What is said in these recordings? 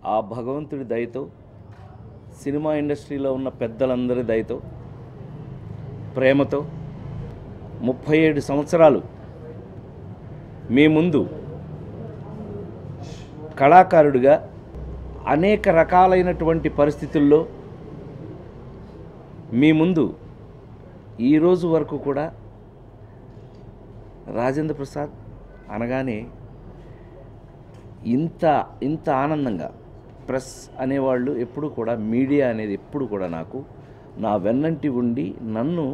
ఆ భగవంతుడి దయతో, సినిమా ఇండస్ట్రీలో ఉన్న పెద్దలందరి దయతో, ప్రేమతో 37 సంవత్సరాలు మీ ముందు కళాకారుడిగా అనేక రకాలైనటువంటి పరిస్థితుల్లో మీ ముందు ఈరోజు వరకు కూడా రాజేంద్ర ప్రసాద్ అనగానే ఇంత ఆనందంగా ప్రెస్ అనేవాళ్ళు ఎప్పుడు కూడా, మీడియా అనేది ఎప్పుడు కూడా నాకు నా వెన్నంటి ఉండి నన్ను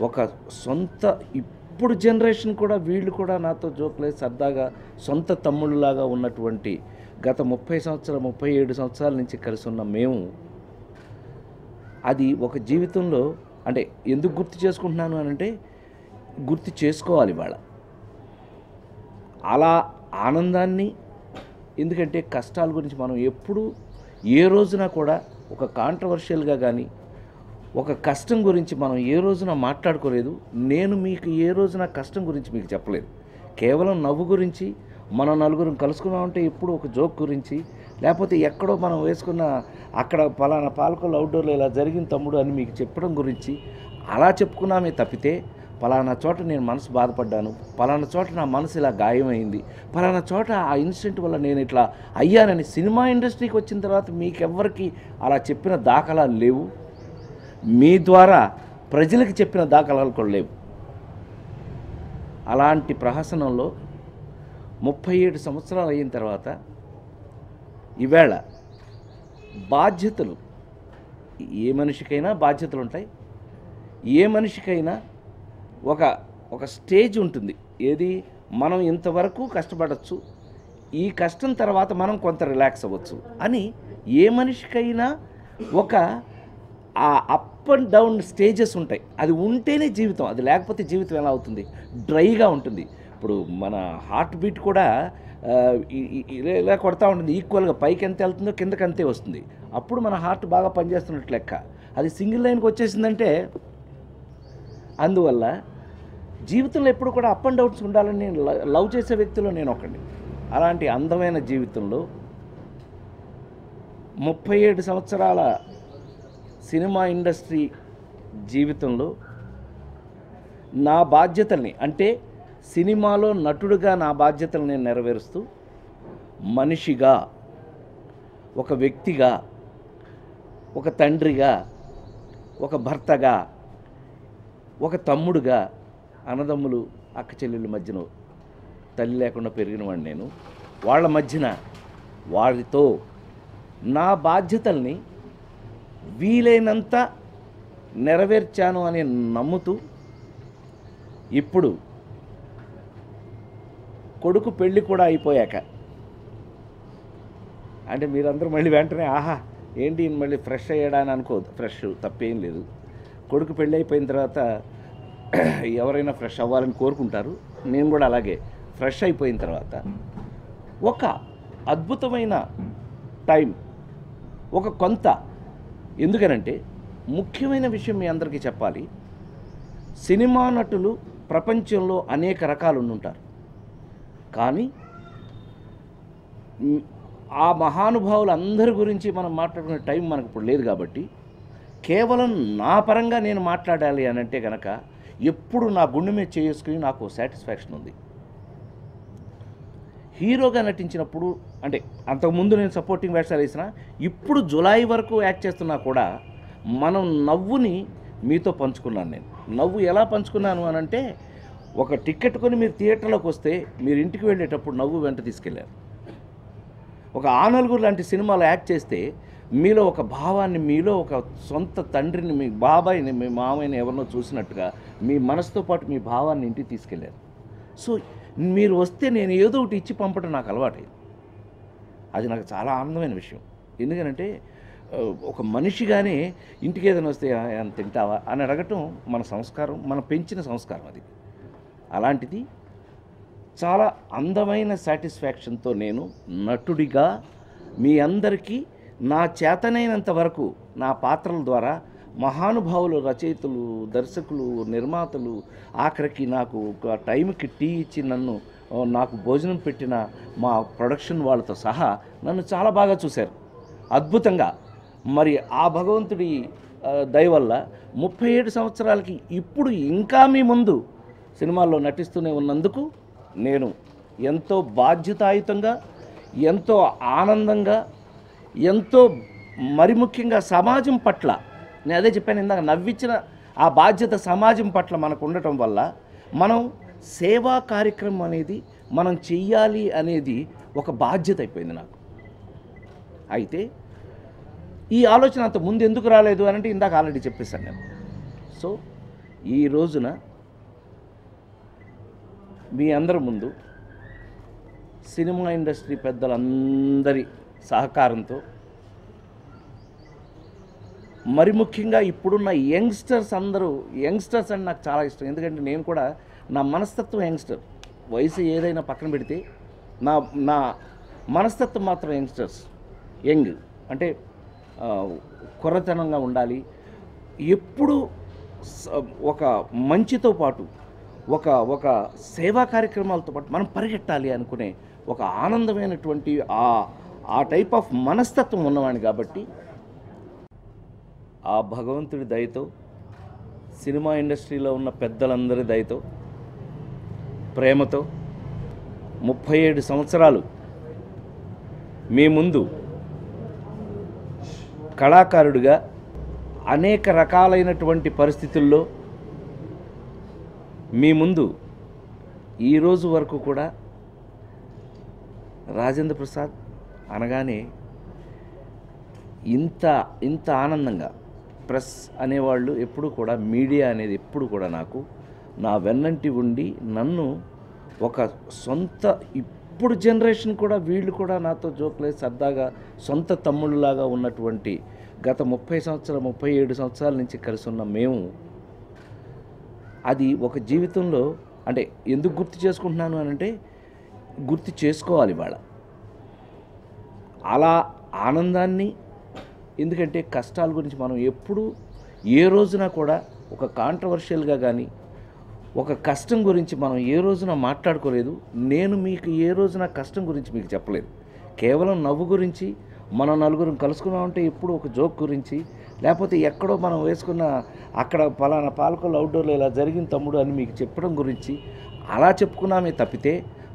ఒక సొంత, ఇప్పుడు జనరేషన్ కూడా వీళ్ళు కూడా నాతో జోక్లే సరదాగా సొంత తమ్ముళ్ళలాగా ఉన్నటువంటి గత 37 సంవత్సరాల నుంచి కలిసి ఉన్న మేము, అది ఒక జీవితంలో అంటే ఎందుకు గుర్తు చేసుకుంటున్నాను అని అంటే గుర్తు చేసుకోవాలి ఇవాళ అలా ఆనందాన్ని. ఎందుకంటే కష్టాల గురించి మనం ఎప్పుడు ఏ రోజున కూడా ఒక కాంట్రవర్షియల్గా కానీ ఒక కష్టం గురించి మనం ఏ రోజున మాట్లాడుకోలేదు. నేను మీకు ఏ రోజున కష్టం గురించి మీకు చెప్పలేదు. కేవలం నవ్వు గురించి, మనం నలుగురం కలుసుకున్నామంటే ఎప్పుడు ఒక జోక్ గురించి, లేకపోతే ఎక్కడో మనం వేసుకున్న అక్కడ పలానా పాలకొల్లు అవుట్డోర్లో ఇలా జరిగిన తమ్ముడు అని మీకు చెప్పడం గురించి అలా చెప్పుకున్నామే తప్పితే, పలానా చోట నేను మనసు బాధపడ్డాను, పలానా చోట నా మనసు ఇలా గాయమైంది, పలానా చోట ఆ ఇన్సిడెంట్ వల్ల నేను ఇట్లా అయ్యానని సినిమా ఇండస్ట్రీకి వచ్చిన తర్వాత మీకెవ్వరికి అలా చెప్పిన దాఖలాలు లేవు. మీ ద్వారా ప్రజలకు చెప్పిన దాఖలాలు కూడా లేవు. అలాంటి ప్రహసనంలో 37 సంవత్సరాలు అయిన తర్వాత ఈవేళ బాధ్యతలు, ఏ మనిషికైనా బాధ్యతలు ఉంటాయి. ఏ మనిషికైనా ఒక స్టేజ్ ఉంటుంది. ఏది, మనం ఇంతవరకు కష్టపడవచ్చు, ఈ కష్టం తర్వాత మనం కొంత రిలాక్స్ అవ్వచ్చు అని ఏ మనిషికైనా ఒక ఆ అప్ అండ్ డౌన్ స్టేజెస్ ఉంటాయి. అది ఉంటేనే జీవితం, అది లేకపోతే జీవితం ఎలా అవుతుంది? డ్రైగా ఉంటుంది. ఇప్పుడు మన హార్ట్ బీట్ కూడా ఇలా కొడతా ఉంటుంది, ఈక్వల్గా పైకి ఎంత వెళ్తుందో కిందకి అంతే వస్తుంది. అప్పుడు మన హార్ట్ బాగా పనిచేస్తున్నట్లు లెక్క. అది సింగిల్ లైన్కి వచ్చేసిందంటే, అందువల్ల జీవితంలో ఎప్పుడు కూడా అప్ అండ్ డౌన్స్ ఉండాలని నేను లవ్ చేసే వ్యక్తిలో నేను ఒకడిని. అలాంటి అందమైన జీవితంలో 37 సంవత్సరాల సినిమా ఇండస్ట్రీ జీవితంలో నా బాధ్యతల్ని, అంటే సినిమాలో నటుడుగా నా బాధ్యతలు నేను నెరవేరుస్తూ, మనిషిగా, ఒక వ్యక్తిగా, ఒక తండ్రిగా, ఒక భర్తగా, ఒక తమ్ముడుగా, అన్నదమ్ములు అక్క చెల్లెళ్ళ మధ్యన తల్లి లేకుండా పెరిగినవాడిని నేను. వాళ్ళ మధ్యన వారితో నా బాధ్యతల్ని వీలైనంత నెరవేర్చాను అని నమ్ముతూ, ఇప్పుడు కొడుకు పెళ్ళి కూడా అయిపోయాక, అంటే మీరందరూ మళ్ళీ వెంటనే ఆహా ఏంటి మళ్ళీ ఫ్రెష్ అయ్యాడా అని అనుకోదు. ఫ్రెష్ తప్పేం లేదు. కొడుకు పెళ్ళి అయిపోయిన తర్వాత ఎవరైనా ఫ్రెష్ అవ్వాలని కోరుకుంటారు. నేను కూడా అలాగే ఫ్రెష్ అయిపోయిన తర్వాత ఒక అద్భుతమైన టైం, ఒక కొంత, ఎందుకనంటే ముఖ్యమైన విషయం మీ అందరికీ చెప్పాలి. సినిమా నటులు ప్రపంచంలో అనేక రకాలు ఉండుంటారు. కానీ ఆ మహానుభావులు అందరి గురించి మనం మాట్లాడుకునే టైం మనకు ఇప్పుడు లేదు. కాబట్టి కేవలం నా పరంగా నేను మాట్లాడాలి అని అంటే కనుక ఎప్పుడు నా గుండె మీద చేసుకుని నాకు సాటిస్ఫాక్షన్ ఉంది. హీరోగా నటించినప్పుడు, అంటే అంతకుముందు నేను సపోర్టింగ్ వేషాలు వేసిన, ఇప్పుడు జులై వరకు యాక్ట్ చేస్తున్నా కూడా మనం నవ్వుని మీతో పంచుకున్నాను. నేను నవ్వు ఎలా పంచుకున్నాను అని అంటే, ఒక టికెట్ కొని మీరు థియేటర్లోకి వస్తే మీరు ఇంటికి వెళ్ళేటప్పుడు నవ్వు వెంట తీసుకెళ్ళారు. ఒక ఆనలుగురు లాంటి సినిమాలో యాక్ట్ చేస్తే మీలో ఒక భావాన్ని, మీలో ఒక సొంత తండ్రిని, మీ బాబాయిని, మీ మామయ్యని ఎవరినో చూసినట్టుగా మీ మనసుతో పాటు మీ భావాన్ని ఇంటికి తీసుకెళ్ళారు. సో మీరు వస్తే నేను ఏదో ఒకటి ఇచ్చి పంపడం నాకు అలవాటైంది. అది నాకు చాలా ఆనందమైన విషయం. ఎందుకనంటే ఒక మనిషిగానే ఇంటికి ఏదైనా వస్తే ఏమైనా తింటావా అని అడగటం మన సంస్కారం, మనం పెంచిన సంస్కారం అది. అలాంటిది చాలా అందమైన సాటిస్ఫాక్షన్తో నేను నటుడిగా మీ అందరికీ నా చేతనైనంత వరకు నా పాత్రల ద్వారా మహానుభావులు, రచయితలు, దర్శకులు, నిర్మాతలు, ఆఖరికి నాకు ఒక టైంకి టీ ఇచ్చి నన్ను నాకు భోజనం పెట్టిన మా ప్రొడక్షన్ వాళ్ళతో సహా నన్ను చాలా బాగా చూశారు, అద్భుతంగా. మరి ఆ భగవంతుడి దయ వల్ల 37 సంవత్సరాలకి ఇప్పుడు ఇంకా మీ ముందు సినిమాల్లో నటిస్తూనే ఉన్నందుకు నేను ఎంతో బాధ్యతాయుతంగా, ఎంతో ఆనందంగా, ఎంతో మరి ముఖ్యంగా సమాజం పట్ల, నేను అదే చెప్పాను ఇందాక, నవ్వించిన ఆ బాధ్యత సమాజం పట్ల మనకు ఉండటం వల్ల మనం సేవా కార్యక్రమం అనేది మనం చెయ్యాలి అనేది ఒక బాధ్యత అయిపోయింది నాకు. అయితే ఈ ఆలోచన అంత ముందు ఎందుకు రాలేదు అని అంటే ఇందాక ఆల్రెడీ చెప్పేశాను నేను. సో ఈ రోజున మీ అందరి ముందు సినిమా ఇండస్ట్రీ పెద్దలందరి సహకారంతో, మరి ముఖ్యంగా ఇప్పుడున్న యంగ్స్టర్స్ అంటే నాకు చాలా ఇష్టం. ఎందుకంటే నేను కూడా నా మనస్తత్వం యంగ్స్టర్, వయసు ఏదైనా పక్కన పెడితే నా మనస్తత్వం మాత్రం యంగ్ అంటే కుర్రతనంగా ఉండాలి. ఎప్పుడు ఒక మంచితో పాటు ఒక సేవా కార్యక్రమాలతో పాటు మనం పరిగెట్టాలి అనుకునే ఒక ఆనందమైనటువంటి ఆ టైప్ ఆఫ్ మనస్తత్వం ఉన్నవాడిని. కాబట్టి ఆ భగవంతుడి దయతో, సినిమా ఇండస్ట్రీలో ఉన్న పెద్దలందరి దయతో, ప్రేమతో 37 సంవత్సరాలు మీ ముందు కళాకారుడిగా అనేక రకాలైనటువంటి పరిస్థితుల్లో మీ ముందు ఈరోజు వరకు కూడా రాజేంద్ర ప్రసాద్ అనగానే ఇంత ఆనందంగా ప్రెస్ అనేవాళ్ళు ఎప్పుడు కూడా, మీడియా అనేది ఎప్పుడు కూడా నాకు నా వెన్నంటి ఉండి నన్ను ఒక సొంత, ఇప్పుడు జనరేషన్ కూడా వీళ్ళు కూడా నాతో జోక్లేదు సరదాగా సొంత తమ్ముళ్ళలాగా ఉన్నటువంటి గత 37 సంవత్సరాల నుంచి కలిసి ఉన్న మేము, అది ఒక జీవితంలో అంటే ఎందుకు గుర్తు చేసుకుంటున్నాను అని అంటే గుర్తు చేసుకోవాలి వాళ్ళ అలా ఆనందాన్ని. ఎందుకంటే కష్టాల గురించి మనం ఎప్పుడు ఏ రోజున కూడా ఒక కాంట్రవర్షియల్గా కానీ ఒక కష్టం గురించి మనం ఏ రోజున మాట్లాడుకోలేదు. నేను మీకు ఏ రోజున కష్టం గురించి మీకు చెప్పలేదు. కేవలం నవ్వు గురించి, మనం నలుగురం కలుసుకున్నామంటే ఎప్పుడు ఒక జోక్ గురించి, లేకపోతే ఎక్కడో మనం వేసుకున్న అక్కడ పలానా పాలకొల్లు అవుట్డోర్లో ఇలా జరిగిన తమ్ముడు అని మీకు చెప్పడం గురించి అలా చెప్పుకున్నామే తప్పితే,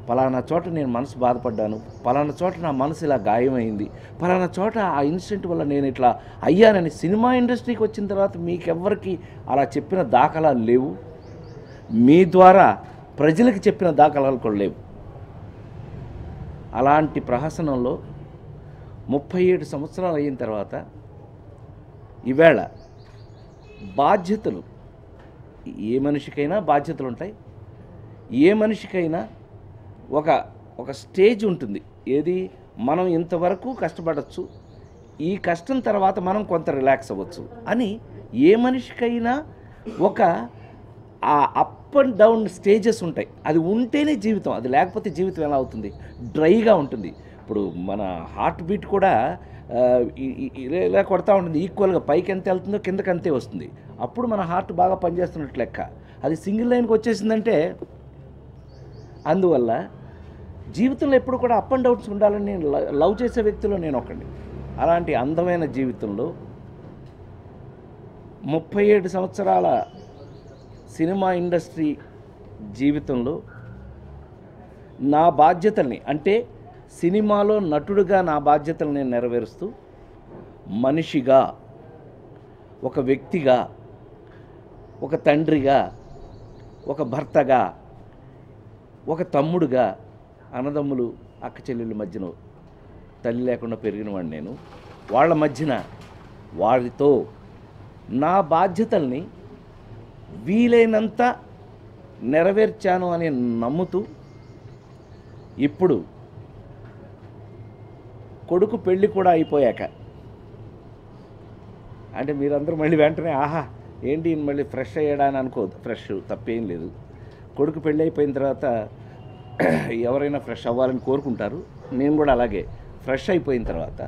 పలానా చోట నేను మనసు బాధపడ్డాను, పలానా చోట నా మనసు ఇలా గాయమైంది, పలానా చోట ఆ ఇన్సిడెంట్ వల్ల నేను ఇట్లా అయ్యానని సినిమా ఇండస్ట్రీకి వచ్చిన తర్వాత మీకెవ్వరికి అలా చెప్పిన దాఖలాలు లేవు. మీ ద్వారా ప్రజలకు చెప్పిన దాఖలాలు కూడా లేవు. అలాంటి ప్రహసనంలో 37 సంవత్సరాలు అయిన తర్వాత ఈవేళ బాధ్యతలు, ఏ మనిషికైనా బాధ్యతలు ఉంటాయి. ఏ మనిషికైనా ఒక స్టేజ్ ఉంటుంది. ఏది, మనం ఇంతవరకు కష్టపడవచ్చు, ఈ కష్టం తర్వాత మనం కొంత రిలాక్స్ అవ్వచ్చు అని ఏ మనిషికైనా ఒక అప్ అండ్ డౌన్ స్టేజెస్ ఉంటాయి. అది ఉంటేనే జీవితం, అది లేకపోతే జీవితం ఎలా అవుతుంది? డ్రైగా ఉంటుంది. ఇప్పుడు మన హార్ట్ బీట్ కూడా ఇలా కొడతా ఉంటుంది, ఈక్వల్గా పైకి ఎంత వెళ్తుందో కిందకి అంతే వస్తుంది. అప్పుడు మన హార్ట్ బాగా పనిచేస్తున్నట్లు లెక్క. అది సింగిల్ లైన్కి వచ్చేసిందంటే, అందువల్ల జీవితంలో ఎప్పుడు కూడా అప్ అండ్ డౌన్స్ ఉండాలని నేను లవ్ చేసే వ్యక్తిలో నేను ఒకడిని. అలాంటి అందమైన జీవితంలో 37 సంవత్సరాల సినిమా ఇండస్ట్రీ జీవితంలో నా బాధ్యతల్ని, అంటే సినిమాలో నటుడుగా నా బాధ్యతలు నేను నెరవేరుస్తూ, మనిషిగా, ఒక వ్యక్తిగా, ఒక తండ్రిగా, ఒక భర్తగా, ఒక తమ్ముడుగా, అన్నదమ్ములు అక్క చెల్లెళ్ళ మధ్యన తల్లి లేకుండా పెరిగినవాడిని నేను. వాళ్ళ మధ్యన వారితో నా బాధ్యతల్ని వీలైనంత నెరవేర్చాను అని నమ్ముతూ, ఇప్పుడు కొడుకు పెళ్ళి కూడా అయిపోయాక, అంటే మీరందరూ మళ్ళీ వెంటనే ఆహా ఏంటి మళ్ళీ ఫ్రెష్ అయ్యాడా అని అనుకోదు. ఫ్రెష్ తప్పేం లేదు. కొడుకు పెళ్ళి అయిపోయిన తర్వాత ఎవరైనా ఫ్రెష్ అవ్వాలని కోరుకుంటారు. నేను కూడా అలాగే ఫ్రెష్ అయిపోయిన తర్వాత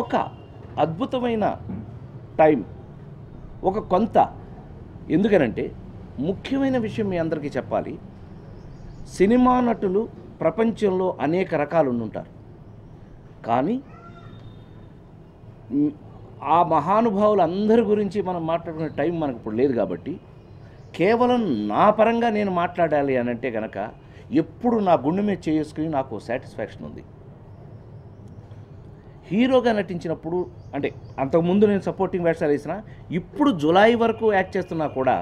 ఒక అద్భుతమైన టైం, ఒక కొంత, ఎందుకనంటే ముఖ్యమైన విషయం మీ అందరికీ చెప్పాలి. సినిమా నటులు ప్రపంచంలో అనేక రకాలు ఉండుంటారు. కానీ ఆ మహానుభావులు అందరి గురించి మనం మాట్లాడుకునే టైం మనకు ఇప్పుడు లేదు కాబట్టి కేవలం నా పరంగా నేను మాట్లాడాలి అని అంటే కనుక ఎప్పుడు నా గుండె మీద చేసుకుని నాకు సాటిస్ఫాక్షన్ ఉంది. హీరోగా నటించినప్పుడు అంటే అంతకుముందు నేను సపోర్టింగ్ వేషాలు వేసిన, ఇప్పుడు జులై వరకు యాక్ట్ చేస్తున్నా కూడా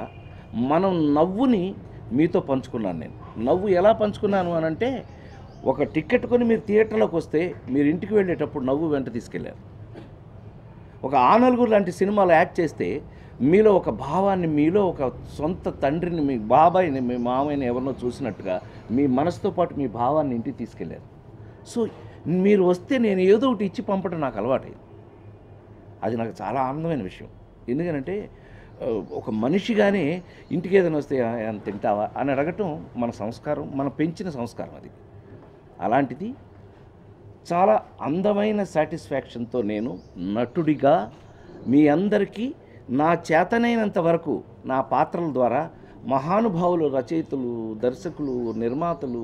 మనం నవ్వుని మీతో పంచుకున్నాను. నేను నవ్వు ఎలా పంచుకున్నాను అని అంటే, ఒక టికెట్ కొని మీరు థియేటర్లోకి వస్తే మీరు ఇంటికి వెళ్ళేటప్పుడు నవ్వు వెంట తీసుకెళ్ళారు. ఒక ఆనలుగురు లాంటి సినిమాలో యాక్ట్ చేస్తే మీలో ఒక భావాన్ని, మీలో ఒక సొంత తండ్రిని, మీ బాబాయిని, మీ మామయ్యని ఎవరినో చూసినట్టుగా మీ మనసుతో పాటు మీ భావాన్ని ఇంటికి తీసుకెళ్ళారు. సో మీరు వస్తే నేను ఏదో ఒకటి ఇచ్చి పంపడం నాకు అలవాటైంది. అది నాకు చాలా ఆనందమైన విషయం. ఎందుకనంటే ఒక మనిషిగానే ఇంటికి ఏదైనా వస్తే ఏమైనా తింటావా అని అడగటం మన సంస్కారం, మనం పెంచిన సంస్కారం అది. అలాంటిది చాలా అందమైన సాటిస్ఫాక్షన్తో నేను నటుడిగా మీ అందరికీ నా చేతనైనంత వరకు నా పాత్రల ద్వారా మహానుభావులు, రచయితలు, దర్శకులు, నిర్మాతలు,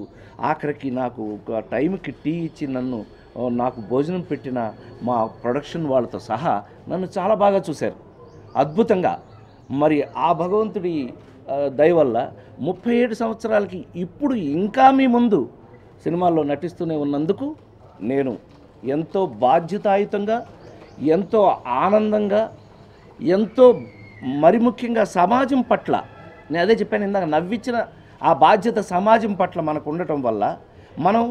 ఆఖరికి నాకు ఒక టైంకి టీ ఇచ్చి నాకు భోజనం పెట్టిన మా ప్రొడక్షన్ వాళ్ళతో సహా నన్ను చాలా బాగా చూశారు, అద్భుతంగా. మరి ఆ భగవంతుడి దయ వల్ల 37 సంవత్సరాలకి ఇప్పుడు ఇంకా మీ ముందు సినిమాల్లో నటిస్తూనే ఉన్నందుకు నేను ఎంతో బాధ్యతాయుతంగా, ఎంతో ఆనందంగా, ఎంతో మరి ముఖ్యంగా సమాజం పట్ల, నేను అదే చెప్పాను ఇందాక, నవ్వించిన ఆ బాధ్యత సమాజం పట్ల మనకు ఉండటం వల్ల మనం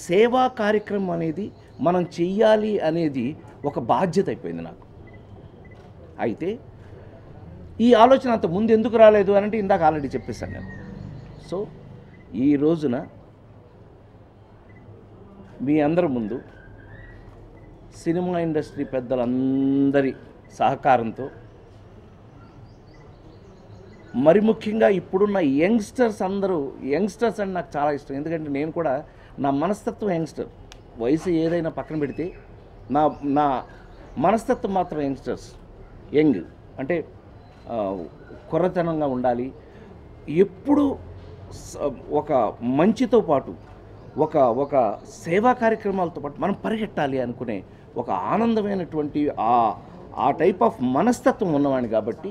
సేవా కార్యక్రమం అనేది మనం చెయ్యాలి అనేది ఒక బాధ్యత అయిపోయింది నాకు. అయితే ఈ ఆలోచన అంత ముందు ఎందుకు రాలేదు అని అంటే ఇందాక ఆల్రెడీ చెప్పేశాను నేను. సో ఈ రోజున మీ అందరి ముందు సినిమా ఇండస్ట్రీ పెద్దలందరి సహకారంతో, మరి ముఖ్యంగా ఇప్పుడున్న యంగ్స్టర్స్ అందరూ, యంగ్స్టర్స్ అంటే నాకు చాలా ఇష్టం. ఎందుకంటే నేను కూడా నా మనస్తత్వం యంగ్స్టర్. వయసు ఏదైనా పక్కన పెడితే నా మనస్తత్వం మాత్రం యంగ్స్టర్స్. యంగ్ అంటే కుర్రతనంగా ఉండాలి. ఎప్పుడు ఒక మంచితో పాటు ఒక సేవా కార్యక్రమాలతో పాటు మనం పరిగెట్టాలి అనుకునే ఒక ఆనందమైనటువంటి ఆ టైప్ ఆఫ్ మనస్తత్వం ఉన్నవాడిని కాబట్టి